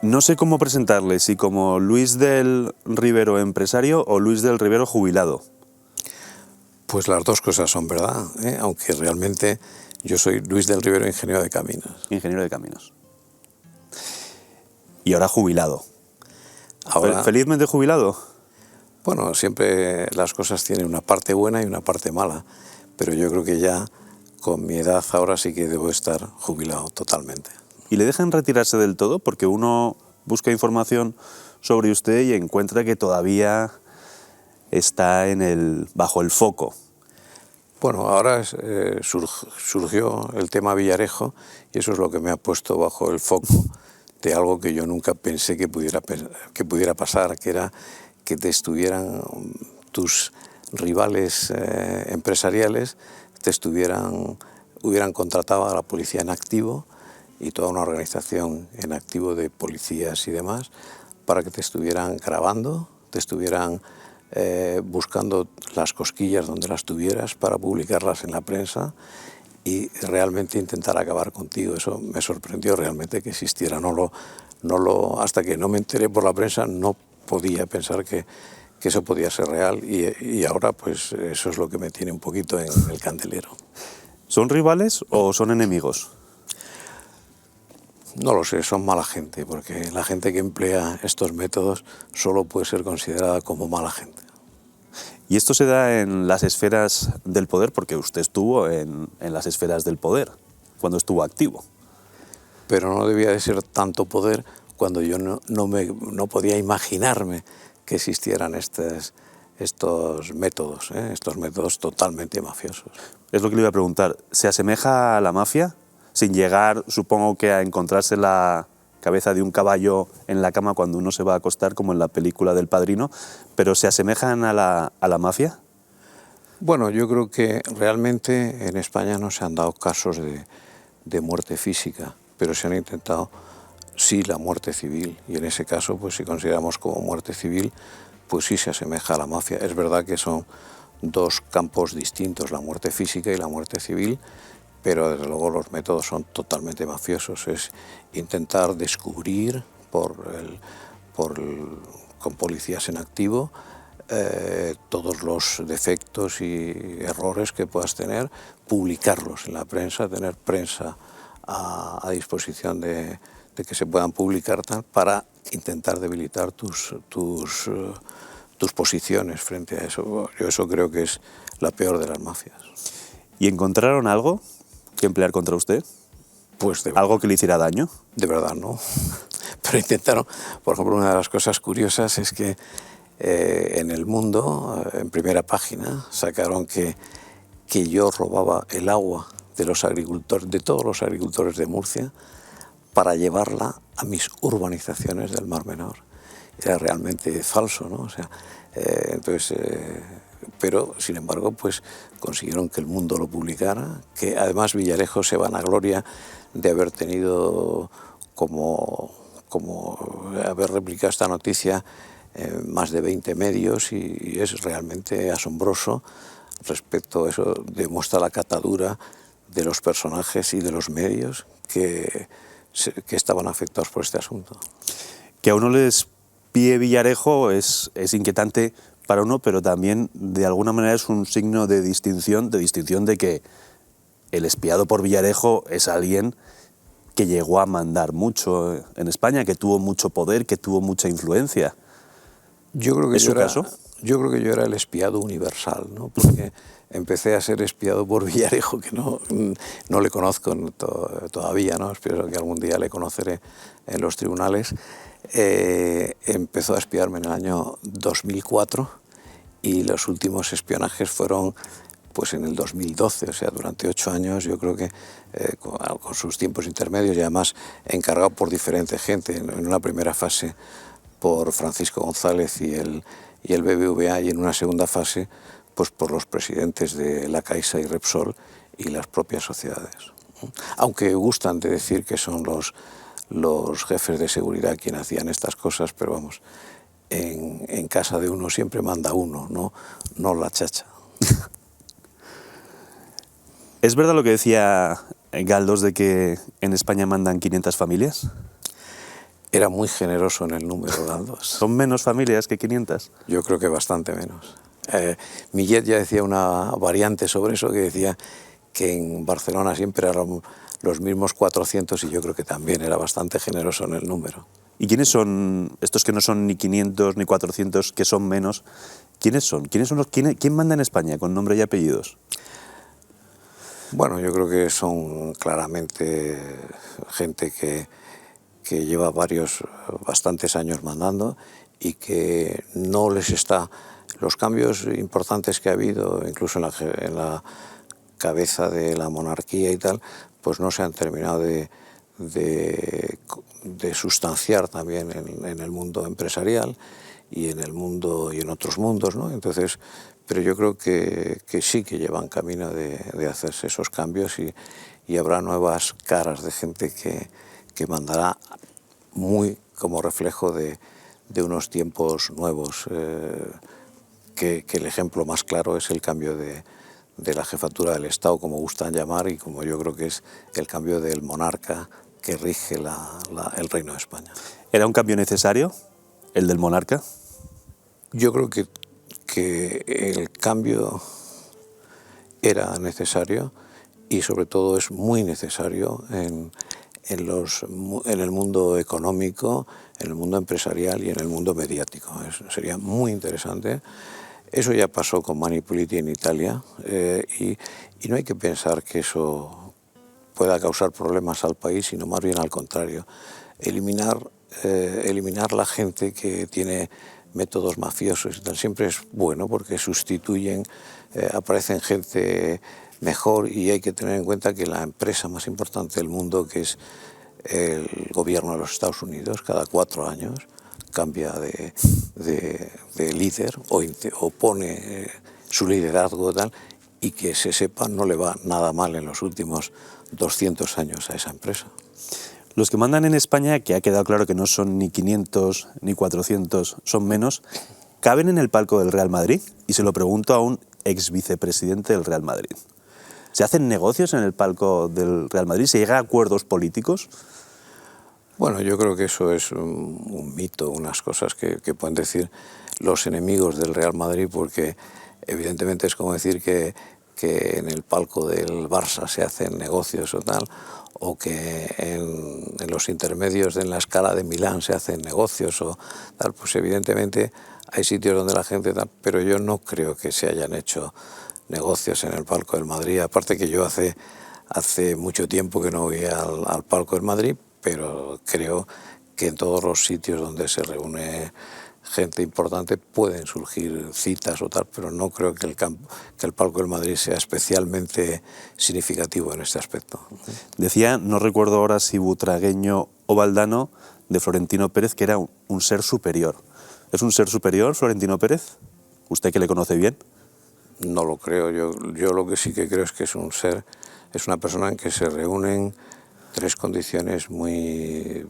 No sé cómo presentarle, si como Luis del Rivero empresario o Luis del Rivero jubilado. Pues las dos cosas son verdad, ¿eh? Aunque realmente yo soy Luis del Rivero, ingeniero de caminos. Ingeniero de caminos. Y ahora jubilado. Ahora, ¿Felizmente jubilado? bueno, siempre las cosas tienen una parte buena y una parte mala, pero yo creo que ya con mi edad ahora sí que debo estar jubilado totalmente. ¿Y le dejan retirarse del todo? Porque uno busca información sobre usted y encuentra que todavía está bajo el foco. Bueno, ahora surgió el tema Villarejo y eso es lo que me ha puesto bajo el foco de algo que yo nunca pensé que pudiera pasar, que era que te estuvieran tus rivales empresariales, hubieran contratado a la policía en activo y toda una organización en activo de policías y demás para que te estuvieran grabando, te estuvieran buscando las cosquillas donde las tuvieras para publicarlas en la prensa y realmente intentar acabar contigo. Eso me sorprendió realmente que existiera. Hasta que no me enteré por la prensa no podía pensar que eso podía ser real y ahora pues eso es lo que me tiene un poquito en el candelero. ¿Son rivales o son enemigos? No lo sé, son mala gente, porque la gente que emplea estos métodos solo puede ser considerada como mala gente. Y esto se da en las esferas del poder, porque usted estuvo en las esferas del poder, cuando estuvo activo. Pero no debía de ser tanto poder cuando yo no podía imaginarme que existieran estos métodos, estos métodos totalmente mafiosos. Es lo que le iba a preguntar. ¿Se asemeja a la mafia? Sin llegar, supongo que a encontrarse la cabeza de un caballo en la cama cuando uno se va a acostar, como en la película del Padrino, pero ¿se asemejan a la mafia? Bueno, yo creo que realmente en España no se han dado casos de muerte física, pero se han intentado, sí, la muerte civil, y en ese caso, pues si consideramos como muerte civil, pues sí se asemeja a la mafia. Es verdad que son dos campos distintos, la muerte física y la muerte civil, pero desde luego los métodos son totalmente mafiosos. Es intentar descubrir con policías en activo todos los defectos y errores que puedas tener, publicarlos en la prensa, tener prensa a disposición de que se puedan publicar para intentar debilitar tus posiciones frente a eso. Yo eso creo que es la peor de las mafias. ¿Y encontraron algo que emplear contra usted? Pues ¿Algo que le hiciera daño? De verdad, no. Pero intentaron. Por ejemplo, una de las cosas curiosas es que en El Mundo, en primera página, sacaron que yo robaba el agua de los agricultores, de todos los agricultores de Murcia, para llevarla a mis urbanizaciones del Mar Menor. Era realmente falso, ¿no? O sea, pero sin embargo pues consiguieron que El Mundo lo publicara, que además Villarejo se vanagloria de haber tenido como haber replicado esta noticia en más de 20 medios y es realmente asombroso respecto a eso. Demuestra la catadura de los personajes y de los medios que estaban afectados por este asunto. Que a uno les pille Villarejo es inquietante para uno, pero también de alguna manera es un signo de distinción de que el espiado por Villarejo es alguien que llegó a mandar mucho en España, que tuvo mucho poder, que tuvo mucha influencia. Yo creo que ¿Es su caso? Yo creo que yo era el espiado universal, ¿no? Porque empecé a ser espiado por Villarejo, que no le conozco todavía, ¿no? Espero que algún día le conoceré en los tribunales. Empezó a espiarme en el año 2004 y los últimos espionajes fueron pues en el 2012, o sea, durante 8 años. Yo creo que con sus tiempos intermedios y además encargado por diferente gente, en una primera fase por Francisco González y el BBVA y en una segunda fase pues por los presidentes de La Caixa y Repsol y las propias sociedades. Aunque gustan de decir que son los jefes de seguridad quienes hacían estas cosas, pero vamos, en casa de uno siempre manda uno, no la chacha. ¿Es verdad lo que decía Galdós de que en España mandan 500 familias? Era muy generoso en el número, Galdós. ¿Son menos familias que 500? Yo creo que bastante menos. Millet ya decía una variante sobre eso, que decía que en Barcelona siempre eran los mismos 400 y yo creo que también era bastante generoso en el número. ¿Y quiénes son estos que no son ni 500 ni 400, que son menos? ¿Quiénes son? ¿Quién manda en España con nombre y apellidos? Bueno, yo creo que son claramente gente que lleva bastantes años mandando y que no les está... Los cambios importantes que ha habido, incluso en la cabeza de la monarquía y tal, pues no se han terminado de sustanciar también en el mundo empresarial y en el mundo y en otros mundos, ¿no? Entonces, pero yo creo que sí que llevan camino de hacerse esos cambios y habrá nuevas caras de gente que mandará muy como reflejo de unos tiempos nuevos, que el ejemplo más claro es el cambio de la jefatura del Estado, como gustan llamar, y como yo creo que es el cambio del monarca que rige el Reino de España. ¿Era un cambio necesario, el del monarca? Yo creo que el cambio era necesario y sobre todo es muy necesario en el mundo económico, en el mundo empresarial y en el mundo mediático. Sería muy interesante. Eso ya pasó con Mani Puliti en Italia y no hay que pensar que eso pueda causar problemas al país, sino más bien al contrario. Eliminar la gente que tiene métodos mafiosos y tal siempre es bueno porque sustituyen, aparecen gente mejor y hay que tener en cuenta que la empresa más importante del mundo, que es el gobierno de los Estados Unidos, cada 4 años cambia de líder o pone su liderazgo tal, y que se sepa no le va nada mal en los últimos 200 años a esa empresa. Los que mandan en España, que ha quedado claro que no son ni 500 ni 400, son menos, ¿caben en el palco del Real Madrid? Y se lo pregunto a un ex vicepresidente del Real Madrid. ¿Se hacen negocios en el palco del Real Madrid? ¿Se llega a acuerdos políticos? Bueno, yo creo que eso es un mito, unas cosas que pueden decir los enemigos del Real Madrid, porque evidentemente es como decir que en el palco del Barça se hacen negocios o tal, o que en los intermedios en la Scala de Milán se hacen negocios o tal. Pues evidentemente hay sitios donde la gente tal, pero yo no creo que se hayan hecho negocios en el palco del Madrid. Aparte que yo hace mucho tiempo que no voy al palco del Madrid, pero creo que en todos los sitios donde se reúne gente importante pueden surgir citas o tal, pero no creo que el palco del Madrid sea especialmente significativo en este aspecto. Decía, no recuerdo ahora si butragueño o valdano, de Florentino Pérez, que era un ser superior. ¿Es un ser superior, Florentino Pérez? ¿Usted que le conoce bien? No lo creo. Yo lo que sí que creo es que es una persona en que se reúnen 3 condiciones muy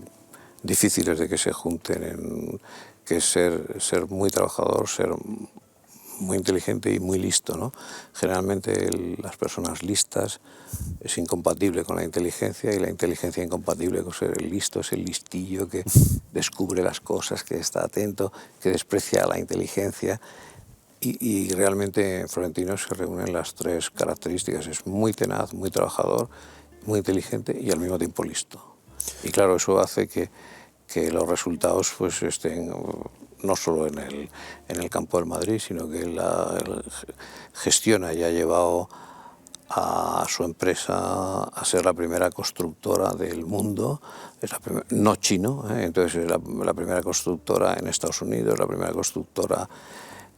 difíciles de que se junten, que es ser muy trabajador, ser muy inteligente y muy listo, ¿no? Generalmente las personas listas es incompatible con la inteligencia y la inteligencia incompatible con ser el listo, es el listillo que descubre las cosas, que está atento, que desprecia la inteligencia. Y realmente en Florentino se reúnen las 3 características. Es muy tenaz, muy trabajador, muy inteligente y al mismo tiempo listo. Y claro, eso hace que los resultados pues estén no solo en el campo del Madrid, sino que él gestiona y ha llevado a su empresa a ser la primera constructora del mundo, no chino, entonces es la primera constructora en Estados Unidos, la primera constructora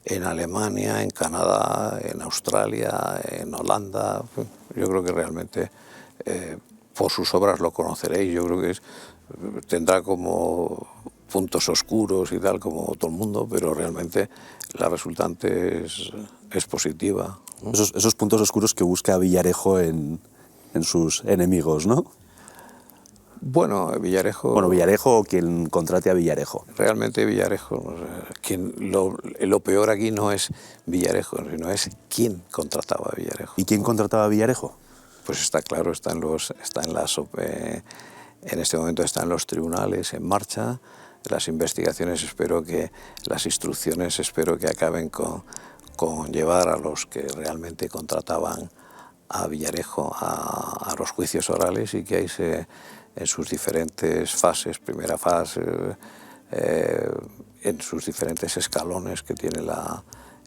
en Alemania, en Canadá, en Australia, en Holanda. Yo creo que realmente por sus obras lo conoceréis. Yo creo que tendrá como puntos oscuros y tal, como todo el mundo, pero realmente la resultante es positiva. Esos puntos oscuros que busca Villarejo en sus enemigos, ¿no? Bueno, Villarejo... Bueno, Villarejo o quien contrate a Villarejo. Realmente Villarejo, lo peor aquí no es Villarejo, sino es quién contrataba a Villarejo. ¿Y quién contrataba a Villarejo? Pues está claro, está En este momento están los tribunales en marcha, las investigaciones las instrucciones espero que acaben con llevar a los que realmente contrataban a Villarejo a los juicios orales y que ahí en sus diferentes fases, primera fase, en sus diferentes escalones que tiene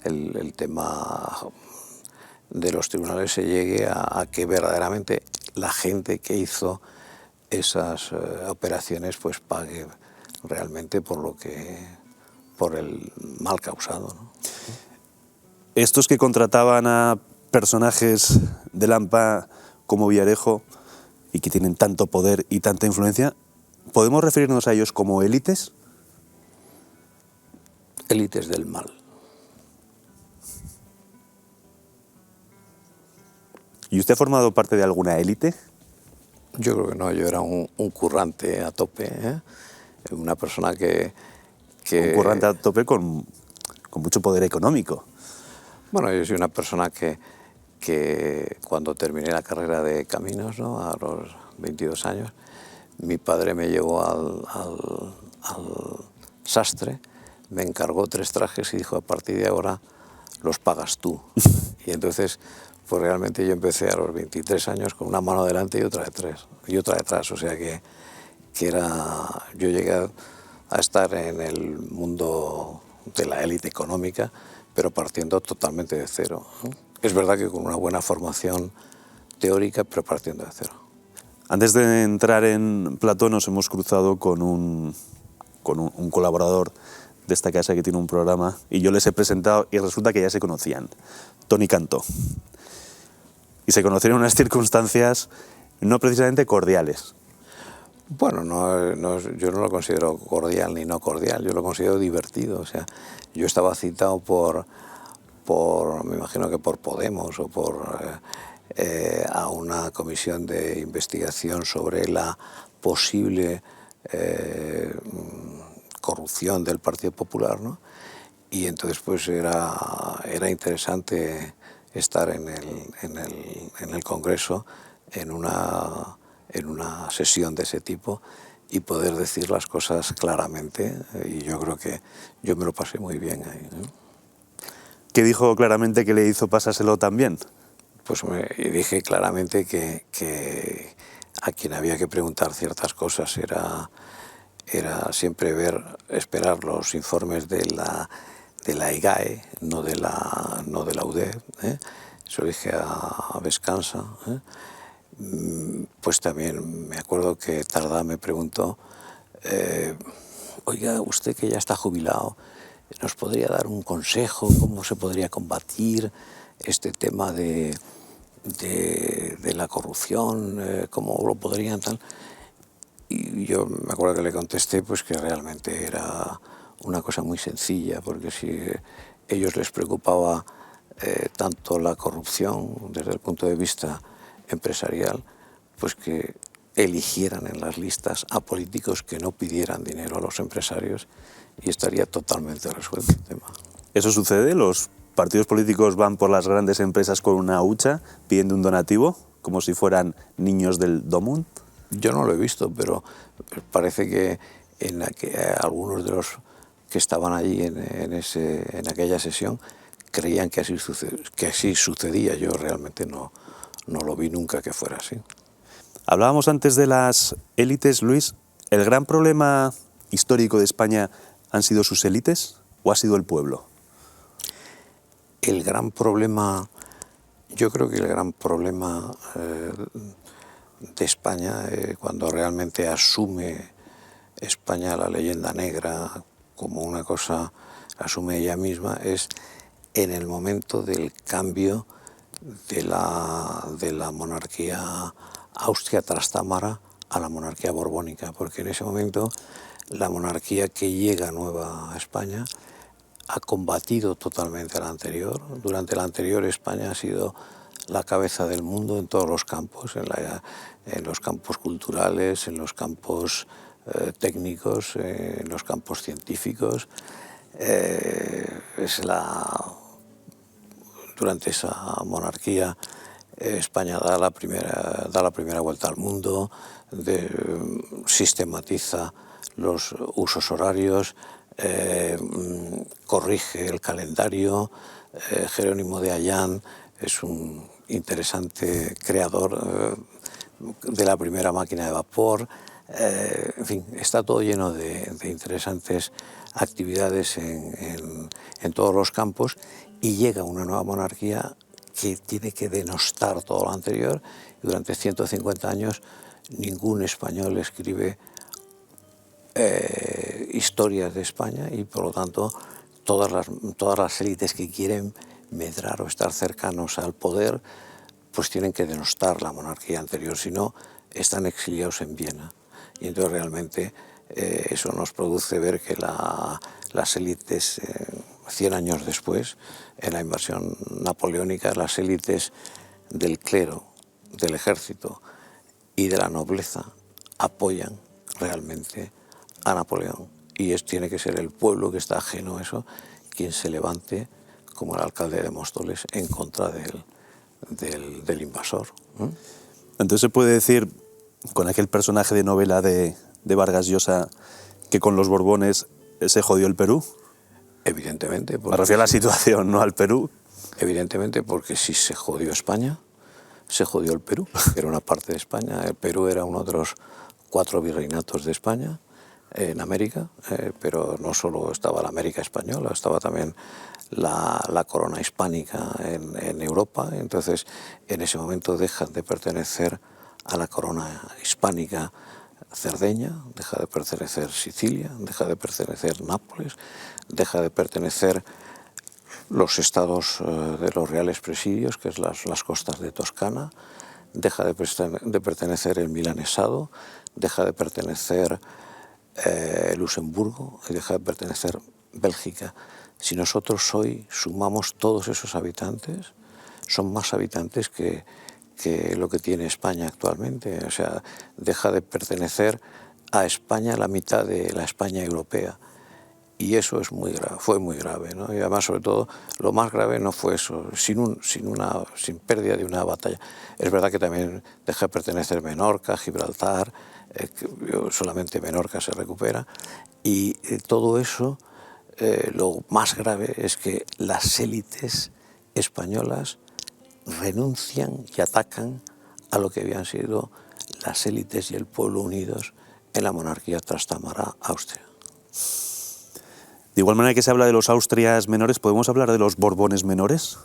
el tema de los tribunales, se llegue a que verdaderamente la gente que hizo esas operaciones pues pague realmente por el mal causado, ¿no? Estos que contrataban a personajes de Lampa como Villarejo y que tienen tanto poder y tanta influencia, ¿podemos referirnos a ellos como élites? Élites del mal. ¿Y usted ha formado parte de alguna élite? Yo creo que no, yo era un currante a tope, ¿eh? Una persona que... Un currante a tope con mucho poder económico. Bueno, yo soy una persona que cuando terminé la carrera de caminos, ¿no?, a los 22 años, mi padre me llevó al sastre, me encargó 3 trajes y dijo, a partir de ahora los pagas tú. Y entonces, pues realmente yo empecé a los 23 años con una mano delante y otra detrás. O sea que yo llegué a estar en el mundo de la élite económica, pero partiendo totalmente de cero, ¿no? Es verdad que con una buena formación teórica, pero partiendo de cero. Antes de entrar en Plató nos hemos cruzado con un colaborador de esta casa que tiene un programa y yo les he presentado y resulta que ya se conocían, Toni Cantó. Y se conocieron en unas circunstancias no precisamente cordiales. Bueno, yo no lo considero cordial ni no cordial, yo lo considero divertido. O sea, yo estaba citado me imagino que por Podemos o a una comisión de investigación sobre la posible corrupción del Partido Popular, ¿no? Y entonces pues era interesante estar en el Congreso en una sesión de ese tipo y poder decir las cosas claramente, y yo creo que yo me lo pasé muy bien ahí, ¿no? ¿Qué dijo claramente que le hizo pasárselo tan bien? Pues dije claramente que a quien había que preguntar ciertas cosas era siempre esperar los informes de la IGAE, no de la UDEF, ¿eh? Eso dije a Vescansa, ¿eh? Pues también me acuerdo que Tardá me preguntó, oiga, usted que ya está jubilado, ¿nos podría dar un consejo? ¿Cómo se podría combatir este tema de la corrupción? ¿Cómo lo podrían tal? Y yo me acuerdo que le contesté pues que realmente era una cosa muy sencilla, porque si a ellos les preocupaba tanto la corrupción desde el punto de vista empresarial, pues que eligieran en las listas a políticos que no pidieran dinero a los empresarios y estaría totalmente resuelto el tema. ¿Eso sucede? ¿Los partidos políticos van por las grandes empresas con una hucha pidiendo un donativo, como si fueran niños del Domund? Yo no lo he visto, pero parece que algunos de los que estaban allí en aquella sesión creían que así sucedía. Yo realmente no lo vi nunca que fuera así. Hablábamos antes de las élites, Luis. ¿El gran problema histórico de España han sido sus élites o ha sido el pueblo? El gran problema, yo creo que el gran problema de España, cuando realmente asume España la leyenda negra como una cosa, asume ella misma, es en el momento del cambio de la monarquía Austria-Trastámara a la monarquía borbónica, porque en ese momento la monarquía que llega nueva a España ha combatido totalmente a la anterior. Durante la anterior España ha sido la cabeza del mundo en todos los campos, en los campos culturales, en los campos técnicos, en los campos científicos. Durante esa monarquía España da la primera vuelta al mundo, sistematiza los usos horarios, corrige el calendario. Jerónimo de Ayllán es un interesante creador de la primera máquina de vapor. En fin, está todo lleno de interesantes actividades en todos los campos, y llega una nueva monarquía que tiene que denostar todo lo anterior. Y durante 150 años ningún español escribe historias de España, y por lo tanto todas las élites que quieren medrar o estar cercanos al poder pues tienen que denostar la monarquía anterior, si no están exiliados en Viena. Y entonces realmente eso nos produce ver que las élites, 100 años después, en la invasión napoleónica, las élites del clero, del ejército y de la nobleza apoyan realmente a Napoleón. Y tiene que ser el pueblo que está ajeno a eso quien se levante, como el alcalde de Móstoles, en contra del invasor. Entonces se puede decir, con aquel personaje de novela de Vargas Llosa, que con los Borbones se jodió el Perú. Evidentemente. Me refiero a la situación, no al Perú. Evidentemente, porque si se jodió España, se jodió el Perú, que era una parte de España. El Perú era uno de los 4 virreinatos de España en América, pero no solo estaba la América española, estaba también la corona hispánica en Europa. Entonces, en ese momento dejan de pertenecer a la corona hispánica Cerdeña, deja de pertenecer Sicilia, deja de pertenecer Nápoles, deja de pertenecer los estados de los reales presidios, que es las costas de Toscana, deja de pertenecer el milanesado, deja de pertenecer Luxemburgo y deja de pertenecer Bélgica. Si nosotros hoy sumamos todos esos habitantes, son más habitantes que lo que tiene España actualmente. O sea, deja de pertenecer a España la mitad de la España europea. Y eso es muy grave, fue muy grave, ¿no? Y además, sobre todo, lo más grave no fue eso, sin pérdida de una batalla. Es verdad que también deja de pertenecer Menorca, Gibraltar, solamente Menorca se recupera. Y todo eso, lo más grave es que las élites españolas renuncian y atacan a lo que habían sido las élites y el pueblo unidos en la monarquía trastámara Austria. De igual manera que se habla de los Austrias menores, ¿podemos hablar de los Borbones menores?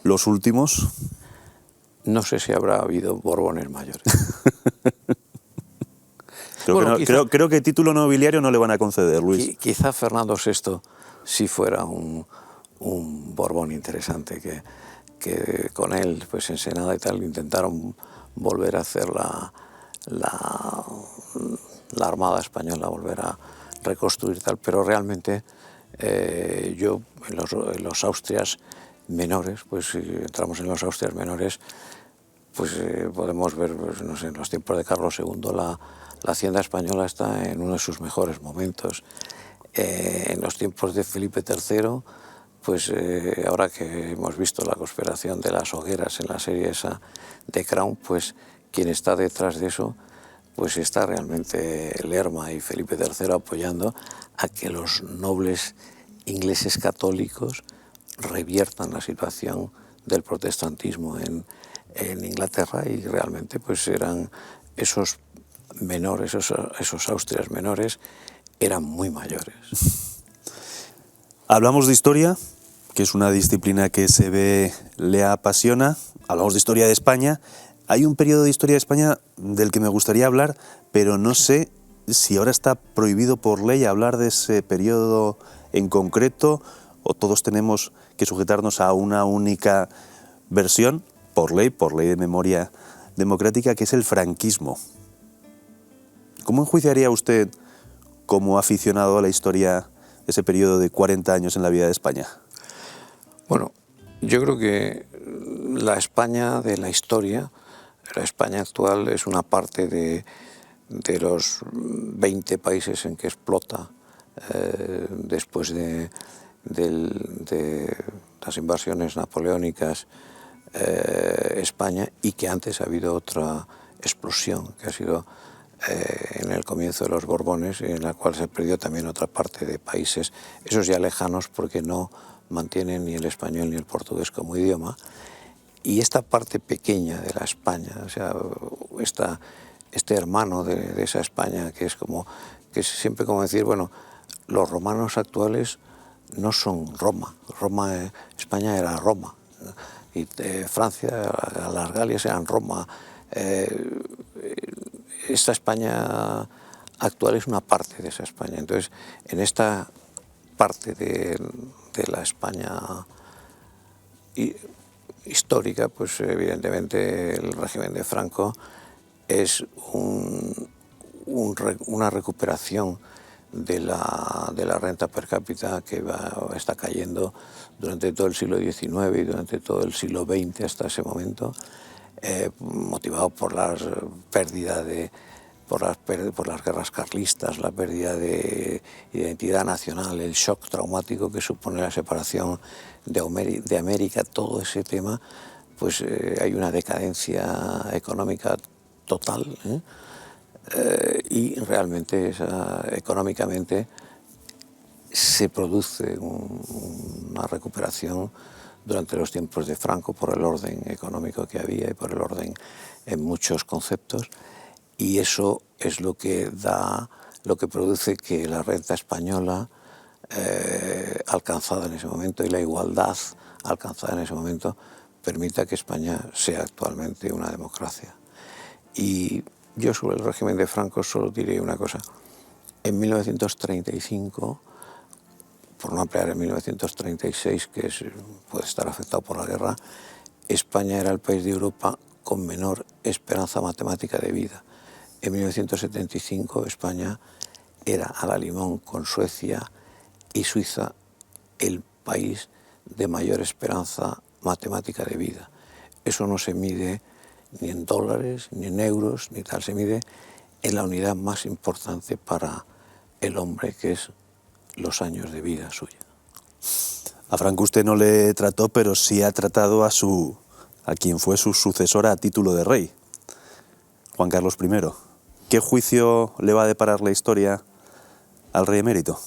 ¿Los últimos? No sé si habrá habido Borbones mayores. Creo que título nobiliario no le van a conceder, Luis. Quizá Fernando VI sí fuera un Borbón interesante, que con él, pues en Senada y tal, intentaron volver a hacer la Armada Española, volver a reconstruir tal, pero realmente yo en los Austrias menores, pues si entramos en los Austrias menores, pues podemos ver, pues, no sé, en los tiempos de Carlos II la hacienda española está en uno de sus mejores momentos. En los tiempos de Felipe III, pues ahora que hemos visto la conspiración de las hogueras en la serie esa de Crown, pues quien está detrás de eso, pues está realmente Lerma y Felipe III apoyando a que los nobles ingleses católicos reviertan la situación del protestantismo en Inglaterra, y realmente pues eran esos menores, esos Austrias menores, eran muy mayores. Hablamos de historia, que es una disciplina que le apasiona. Hablamos de historia de España. Hay un periodo de historia de España del que me gustaría hablar, pero no sé si ahora está prohibido por ley hablar de ese periodo en concreto, o todos tenemos que sujetarnos a una única versión, por ley de memoria democrática, que es el franquismo. ¿Cómo enjuiciaría usted, como aficionado a la historia, ese periodo de 40 años en la vida de España? Bueno, yo creo que la España de la historia, la España actual, es una parte de los 20 países en que explota después de las invasiones napoleónicas España, y que antes ha habido otra explosión, que ha sido en el comienzo de los Borbones, en la cual se perdió también otra parte de países, esos ya lejanos porque no mantienen ni el español ni el portugués como idioma. Y esta parte pequeña de la España, o sea, este hermano de esa España que es como, que es siempre como decir, bueno, los romanos actuales no son Roma. España era Roma. Y Francia, las Galias eran Roma. Esta España actual es una parte de esa España. Entonces, en esta parte de la España histórica, pues evidentemente el régimen de Franco es una recuperación de la renta per cápita que está cayendo durante todo el siglo XIX y durante todo el siglo XX hasta ese momento, motivado por la pérdida por las guerras carlistas, la pérdida de identidad nacional, el shock traumático que supone la separación de América, todo ese tema, pues hay una decadencia económica total, y realmente económicamente se produce una recuperación durante los tiempos de Franco por el orden económico que había y por el orden en muchos conceptos, y eso es lo que produce que la renta española alcanzada en ese momento y la igualdad alcanzada en ese momento permita que España sea actualmente una democracia. Y yo sobre el régimen de Franco solo diré una cosa. En 1935, por no ampliar en 1936, que puede estar afectado por la guerra, España era el país de Europa con menor esperanza matemática de vida. En 1975 España era a la limón con Suecia y Suiza el país de mayor esperanza matemática de vida. Eso no se mide ni en dólares, ni en euros, ni tal, se mide en la unidad más importante para el hombre, que es los años de vida suya. A Franco usted no le trató, pero sí ha tratado a quien fue su sucesora a título de rey, Juan Carlos I. ¿Qué juicio le va a deparar la historia al rey emérito?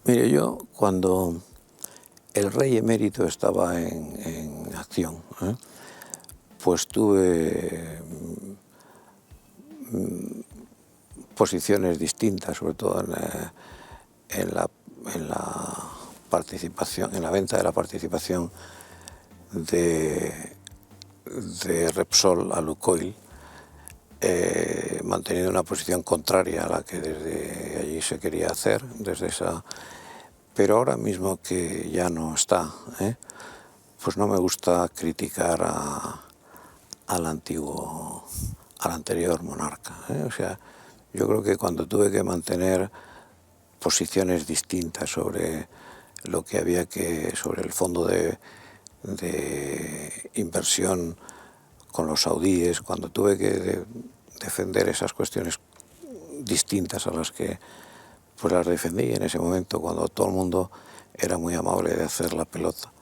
Mire, yo cuando el rey emérito estaba en acción, pues tuve posiciones distintas, sobre todo en la participación, en la venta de la participación de Repsol a Lukoil, manteniendo una posición contraria a la que desde allí se quería hacer, pero ahora mismo que ya no está, pues no me gusta criticar al anterior monarca. O sea, yo creo que cuando tuve que mantener posiciones distintas sobre lo que había sobre el fondo de inversión con los saudíes, cuando tuve que defender esas cuestiones distintas a las que pues las defendí en ese momento, cuando todo el mundo era muy amable de hacer la pelota.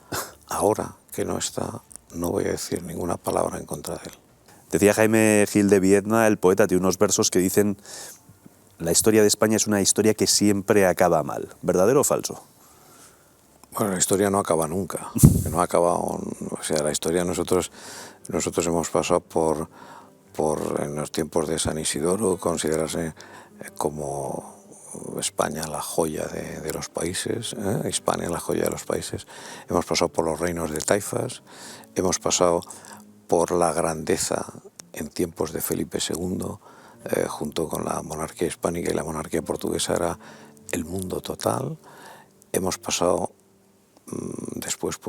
Ahora que no está, no voy a decir ninguna palabra en contra de él. Decía Jaime Gil de Viedma, el poeta, tiene unos versos que dicen: la historia de España es una historia que siempre acaba mal. ¿Verdadero o falso? Bueno, la historia no acaba nunca. No acaba, o sea, la historia nosotros hemos pasado por en los tiempos de San Isidoro, considerarse como España la joya de los países, Hispania la joya de los países. Hemos pasado por los reinos de taifas, hemos pasado por la grandeza en tiempos de Felipe II, junto con la monarquía hispánica y la monarquía portuguesa era el mundo total. Hemos pasado después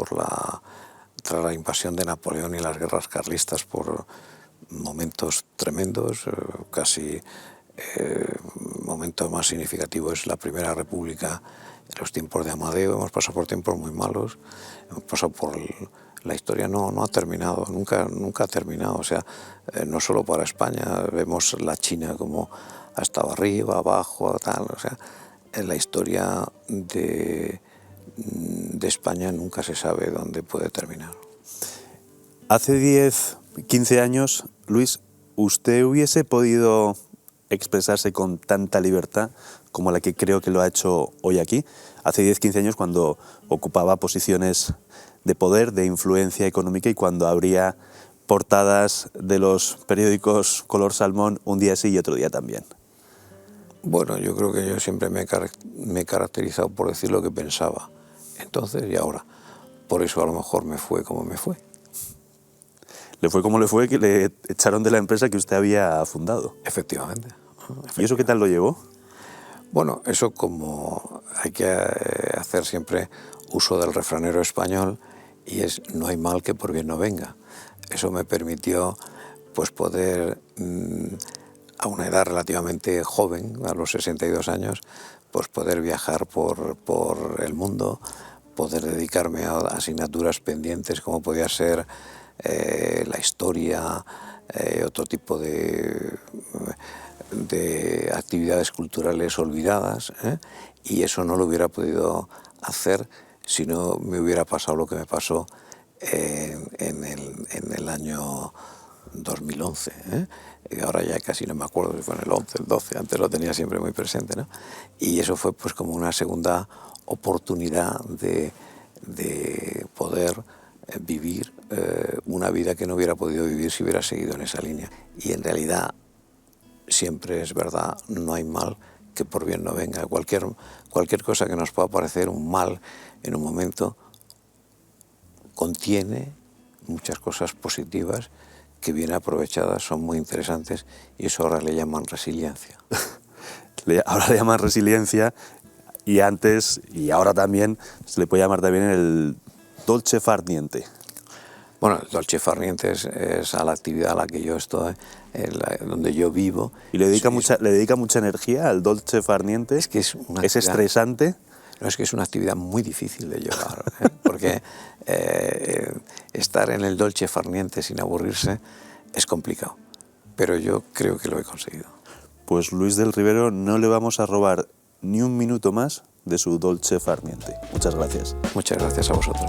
tras la invasión de Napoleón y las guerras carlistas, por momentos tremendos, casi momento más significativo es la Primera República, en los tiempos de Amadeo. Hemos pasado por tiempos muy malos, hemos pasado por la historia no ha terminado, nunca ha terminado. O sea, no solo para España, vemos la China como ha estado arriba, abajo, tal. O sea, en la historia de España nunca se sabe dónde puede terminar. Hace 10, 15 años, Luis, ¿usted hubiese podido expresarse con tanta libertad como la que creo que lo ha hecho hoy aquí? Hace 10, 15 años, cuando ocupaba posiciones de poder, de influencia económica, y cuando abría portadas de los periódicos color salmón un día sí y otro día también. Bueno, yo creo que yo siempre me he caracterizado por decir lo que pensaba, entonces y ahora. Por eso a lo mejor me fue como me fue. Le fue como le fue, que le echaron de la empresa que usted había fundado. Efectivamente. ¿Y eso qué tal lo llevó? Bueno, eso como hay que hacer siempre uso del refranero español, y es no hay mal que por bien no venga. Eso me permitió pues poder, a una edad relativamente joven, a los 62 años, pues poder viajar por el mundo, poder dedicarme a asignaturas pendientes como podía ser la historia, otro tipo de actividades culturales olvidadas, y eso no lo hubiera podido hacer si no me hubiera pasado lo que me pasó en el año 2011. Y ahora ya casi no me acuerdo si fue en el 11, el 12, antes lo tenía siempre muy presente, ¿no? Y eso fue pues como una segunda oportunidad de poder vivir una vida que no hubiera podido vivir si hubiera seguido en esa línea. Y en realidad siempre es verdad, no hay mal que por bien no venga. Cualquier cosa que nos pueda parecer un mal en un momento contiene muchas cosas positivas que bien aprovechadas son muy interesantes, y eso ahora le llaman resiliencia. Ahora le llaman resiliencia, y antes y ahora también se le puede llamar también el dolce far niente. Bueno, el dolce far niente es a la actividad a la que yo estoy, donde yo vivo. ¿Y le dedica mucha energía al dolce far niente? Es que es estresante. No, es que es una actividad muy difícil de llevar, porque estar en el dolce far niente sin aburrirse es complicado, pero yo creo que lo he conseguido. Pues Luis del Rivero, no le vamos a robar ni un minuto más de su dolce far niente. Muchas gracias. Muchas gracias a vosotros.